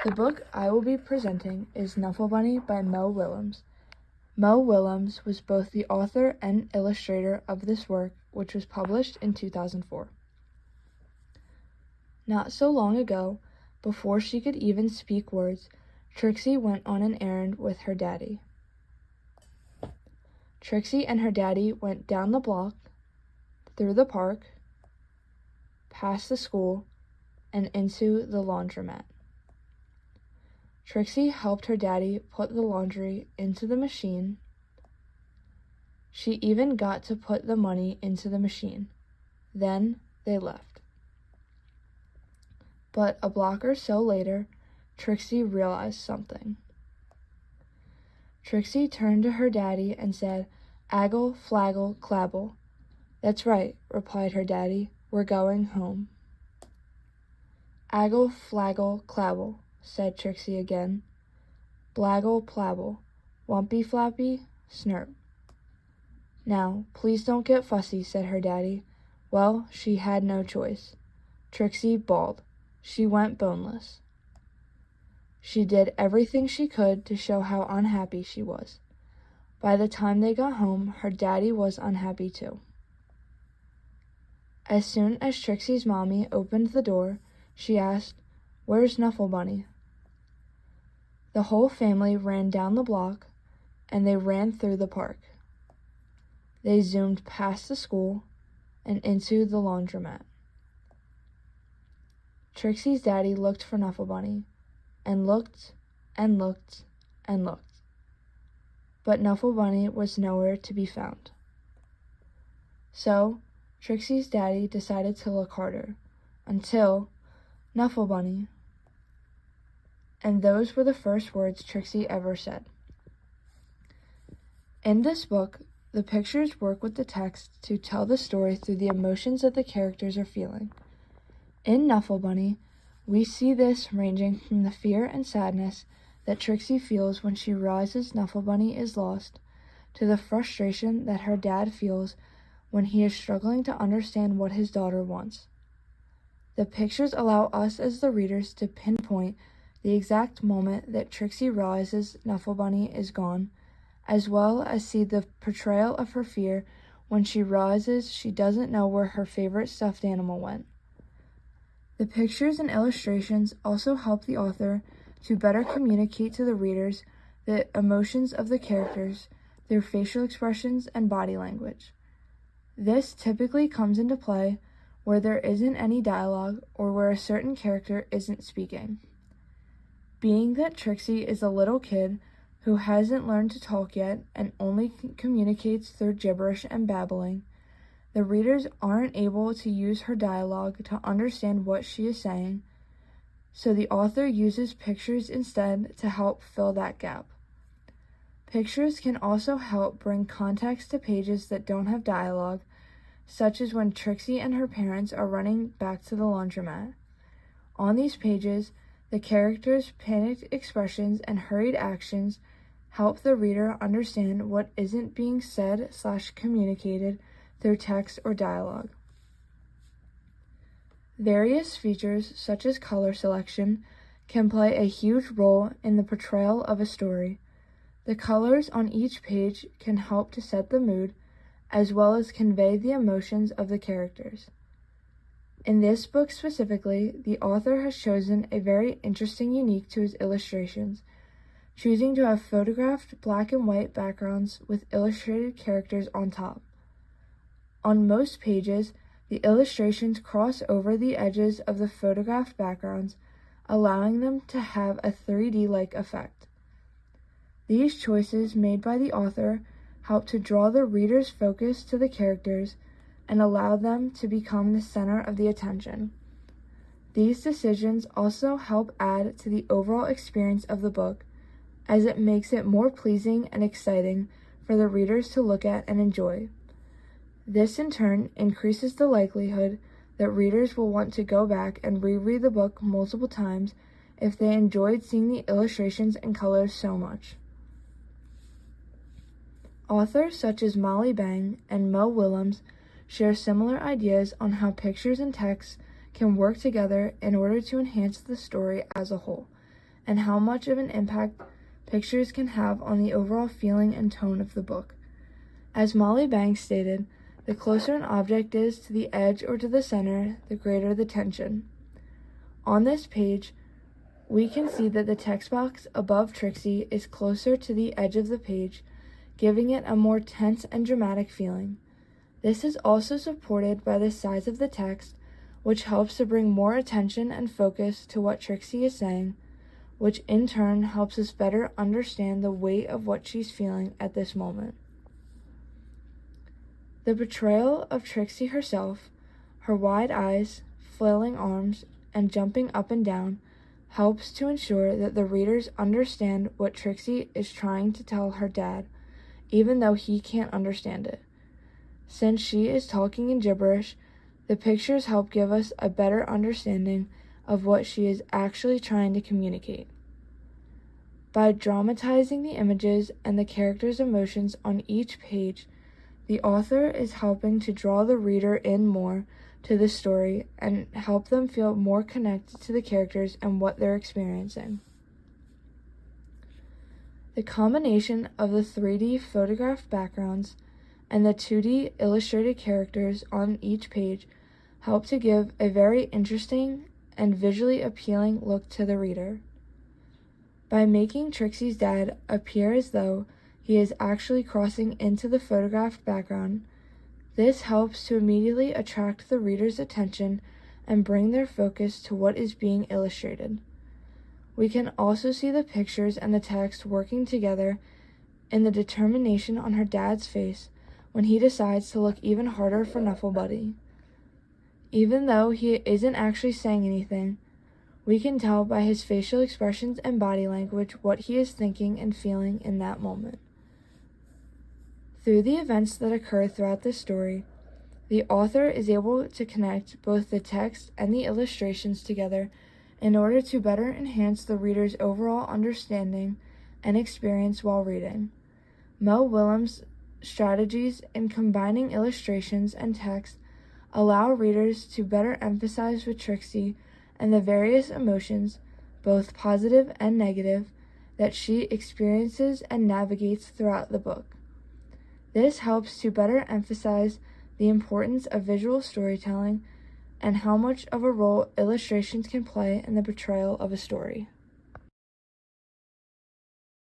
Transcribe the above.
The book I will be presenting is Snuffle Bunny by Mo Willems. Mo Willems was both the author and illustrator of this work, which was published in 2004. Not so long ago, before she could even speak words, Trixie went on an errand with her daddy. Trixie and her daddy went down the block, through the park, past the school, and into the laundromat. Trixie helped her daddy put the laundry into the machine. She even got to put the money into the machine. Then they left. But a block or so later, Trixie realized something. Trixie turned to her daddy and said, "Aggle, flaggle, clabble." "That's right," replied her daddy. "We're going home." "Aggle, flaggle, clabble," said Trixie again. "Blaggle, plabble, wumpy, flappy, snurp." "Now, please don't get fussy," said her daddy. Well, she had no choice. Trixie bawled. She went boneless. She did everything she could to show how unhappy she was. By the time they got home, her daddy was unhappy too. As soon as Trixie's mommy opened the door, she asked, "Where's Snuffle Bunny?" The whole family ran down the block, and they ran through the park. They zoomed past the school and into the laundromat. Trixie's daddy looked for Snuffle Bunny, and looked, and looked, and looked. But Snuffle Bunny was nowhere to be found. So, Trixie's daddy decided to look harder, until, "Snuffle Bunny." And those were the first words Trixie ever said. In this book, the pictures work with the text to tell the story through the emotions that the characters are feeling. In Snuffle Bunny, we see this ranging from the fear and sadness that Trixie feels when she realizes Snuffle Bunny is lost, to the frustration that her dad feels when he is struggling to understand what his daughter wants. The pictures allow us as the readers to pinpoint the exact moment that Trixie realizes Snuffle Bunny is gone, as well as see the portrayal of her fear when she realizes she doesn't know where her favorite stuffed animal went. The pictures and illustrations also help the author to better communicate to the readers the emotions of the characters through facial expressions and body language. This typically comes into play where there isn't any dialogue or where a certain character isn't speaking. Being that Trixie is a little kid who hasn't learned to talk yet and only communicates through gibberish and babbling, the readers aren't able to use her dialogue to understand what she is saying, so the author uses pictures instead to help fill that gap. Pictures can also help bring context to pages that don't have dialogue, such as when Trixie and her parents are running back to the laundromat. On these pages, the characters' panicked expressions and hurried actions help the reader understand what isn't being said/communicated through text or dialogue. Various features, such as color selection, can play a huge role in the portrayal of a story. The colors on each page can help to set the mood, as well as convey the emotions of the characters. In this book specifically, the author has chosen a very interesting unique to his illustrations, choosing to have photographed black and white backgrounds with illustrated characters on top. On most pages, the illustrations cross over the edges of the photographed backgrounds, allowing them to have a 3D-like effect. These choices made by the author help to draw the reader's focus to the characters and allow them to become the center of the attention. These decisions also help add to the overall experience of the book, as it makes it more pleasing and exciting for the readers to look at and enjoy. This in turn increases the likelihood that readers will want to go back and reread the book multiple times if they enjoyed seeing the illustrations and colors so much. Authors such as Molly Bang and Mo Willems share similar ideas on how pictures and text can work together in order to enhance the story as a whole, and how much of an impact pictures can have on the overall feeling and tone of the book. As Molly Banks stated, the closer an object is to the edge or to the center, the greater the tension. On this page, we can see that the text box above Trixie is closer to the edge of the page, giving it a more tense and dramatic feeling. This is also supported by the size of the text, which helps to bring more attention and focus to what Trixie is saying, which in turn helps us better understand the weight of what she's feeling at this moment. The portrayal of Trixie herself, her wide eyes, flailing arms, and jumping up and down, helps to ensure that the readers understand what Trixie is trying to tell her dad, even though he can't understand it. Since she is talking in gibberish, the pictures help give us a better understanding of what she is actually trying to communicate. By dramatizing the images and the characters' emotions on each page, the author is helping to draw the reader in more to the story and help them feel more connected to the characters and what they're experiencing. The combination of the 3D photographed backgrounds and the 2D illustrated characters on each page help to give a very interesting and visually appealing look to the reader. By making Trixie's dad appear as though he is actually crossing into the photographed background, this helps to immediately attract the reader's attention and bring their focus to what is being illustrated. We can also see the pictures and the text working together in the determination on her dad's face when he decides to look even harder for Nufflebuddy. Even though he isn't actually saying anything, we can tell by his facial expressions and body language what he is thinking and feeling in that moment. Through the events that occur throughout this story, the author is able to connect both the text and the illustrations together in order to better enhance the reader's overall understanding and experience while reading. Mo Willems' strategies in combining illustrations and text allow readers to better emphasize with Trixie and the various emotions, both positive and negative, that she experiences and navigates throughout the book. This helps to better emphasize the importance of visual storytelling and how much of a role illustrations can play in the portrayal of a story.